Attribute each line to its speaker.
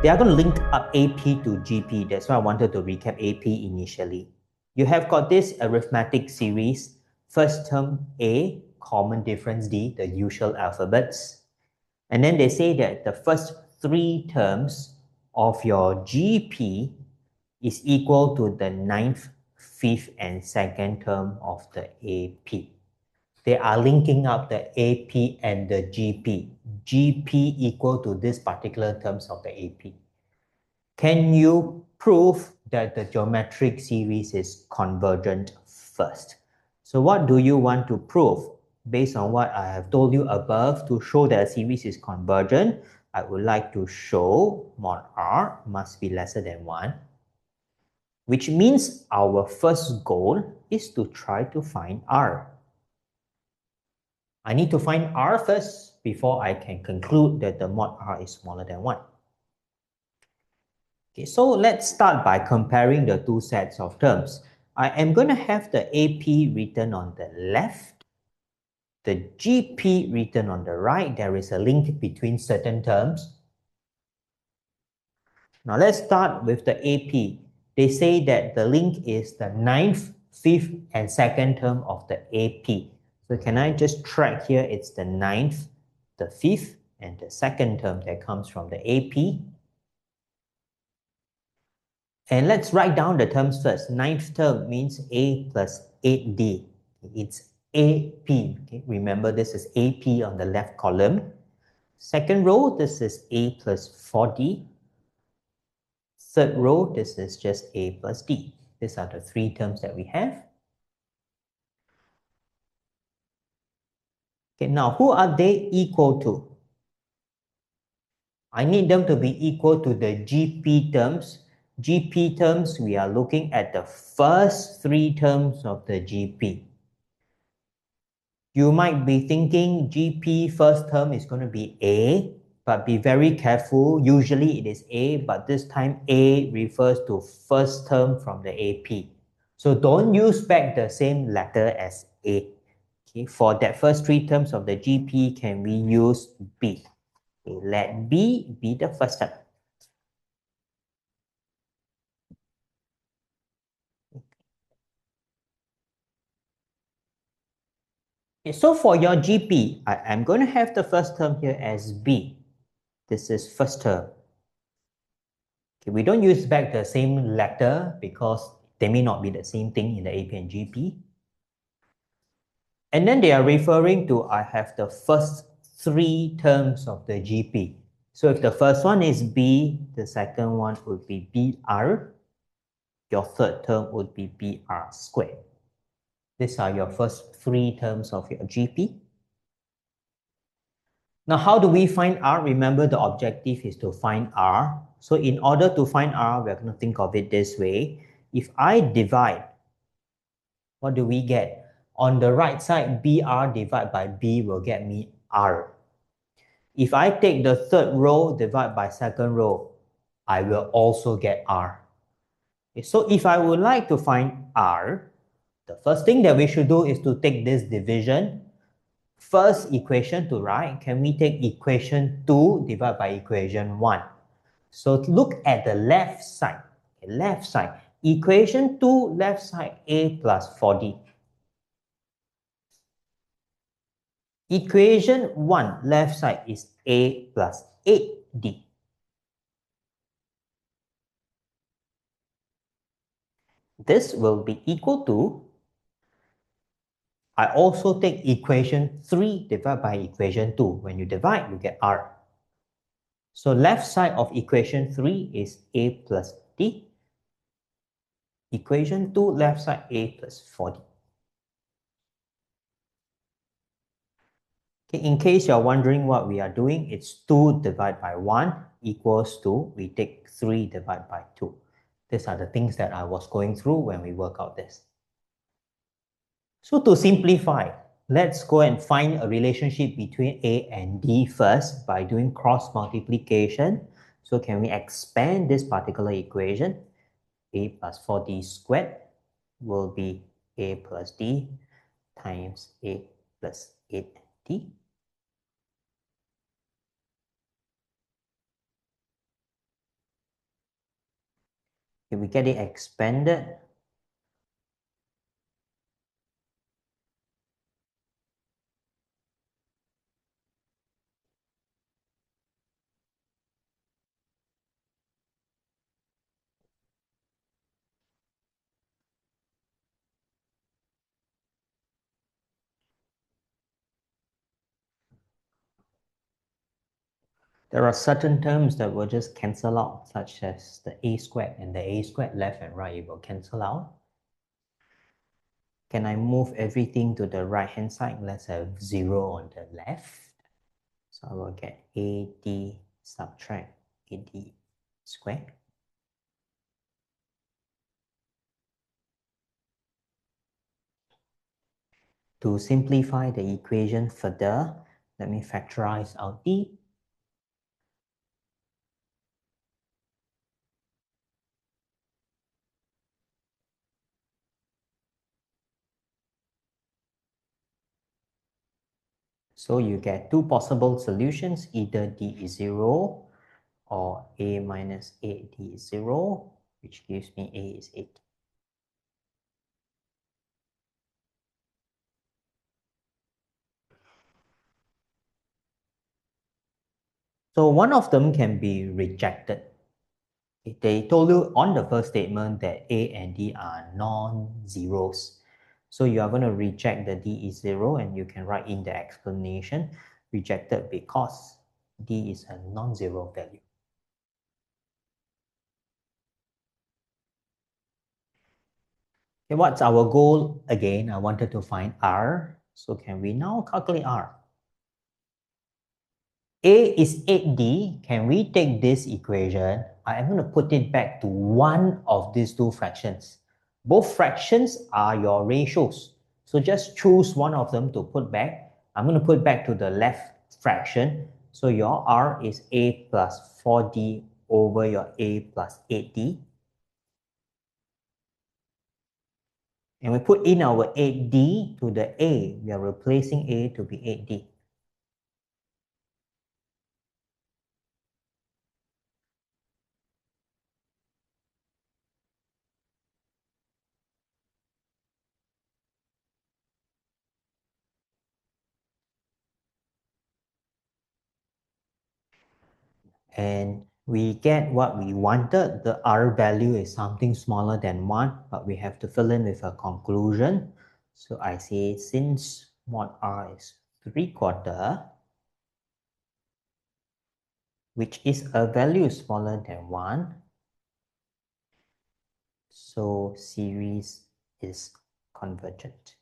Speaker 1: They are going to link up AP to GP. That's why I wanted to recap AP initially. You have got this arithmetic series. First term A, common difference D, the usual alphabets. And then they say that the first three terms of your GP is equal to the ninth, fifth, and second term of the AP. They are linking up the AP and the GP. GP equal to this particular terms of the AP. Can you prove that the geometric series is convergent first? So what do you want to prove? Based on what I have told you above, to show that a series is convergent, I would like to show mod R must be lesser than 1, which means our first goal is to try to find R. I need to find R first before I can conclude that the mod R is smaller than 1. Okay, so let's start by comparing the two sets of terms. I am going to have the AP written on the left, the GP written on the right. There is a link between certain terms. Now let's start with the AP. They say that the link is the ninth, fifth, and second term of the AP. So can I just track here? It's the ninth, the fifth, and the second term that comes from the AP. And let's write down the terms first. Ninth term means A plus 8D. It's AP. Okay? Remember, this is AP on the left column. Second row, this is A plus 4D. Third row, this is just A plus D. These are the three terms that we have. Okay, now who are they equal to? I need them to be equal to the GP terms. GP terms, we are looking at the first three terms of the GP. You might be thinking GP first term is going to be A, but be very careful. Usually it is A, but this time A refers to first term from the AP. So don't use back the same letter as A. Okay, for that first three terms of the GP, can we use B? Okay, let B be the first term. Okay, so for your GP, I'm going to have the first term here as B. This is first term. Okay, we don't use back the same letter because they may not be the same thing in the AP and GP. And then they are referring to, I have the first three terms of the GP. So if the first one is B, the second one would be BR. Your third term would be BR squared. These are your first three terms of your GP. Now, how do we find R? Remember, the objective is to find R. So in order to find R, we're going to think of it this way. If I divide, what do we get? On the right side, BR divided by B will get me R. If I take the third row, divide by second row, I will also get R. Okay, so if I would like to find R, the first thing that we should do is to take this division. First equation to right, can we take equation 2 divided by equation 1? So look at the left side. Okay, left side. Equation 2, left side, A plus 4D. Equation 1, left side is A plus 8D. This will be equal to, I also take equation 3 divided by equation 2. When you divide, you get R. So left side of equation 3 is A plus D. Equation 2, left side, A plus 4D. Okay, in case you're wondering what we are doing, it's 2 divided by 1 equals to, we take 3 divided by 2. These are the things that I was going through when we work out this. So to simplify, let's go and find a relationship between A and D first by doing cross multiplication. So can we expand this particular equation? A plus 4D squared will be A plus D times A plus 8D. Okay, we get it expanded. There are certain terms that will just cancel out, such as the a squared and the a squared left and right, it will cancel out. Can I move everything to the right hand side? Let's have 0 on the left. So I will get AD subtract AD squared. To simplify the equation further, let me factorize out D. So you get two possible solutions, either D is 0 or A minus 8D is 0, which gives me A is 8. So one of them can be rejected. They told you on the first statement that A and D are non-zeros. So you are going to reject the D is 0 and you can write in the explanation, rejected because D is a non-zero value. Okay, what's our goal? Again, I wanted to find R. So can we now calculate R? A is 8D. Can we take this equation? I am going to put it back to one of these two fractions. Both fractions are your ratios. So just choose one of them to put back. I'm going to put back to the left fraction. So your R is A plus 4D over your A plus 8D. And we put in our 8D to the A. We are replacing A to be 8D. And we get what we wanted. The R value is something smaller than 1, but we have to fill in with a conclusion. So I say since mod R is 3/4, which is a value smaller than 1, so series is convergent.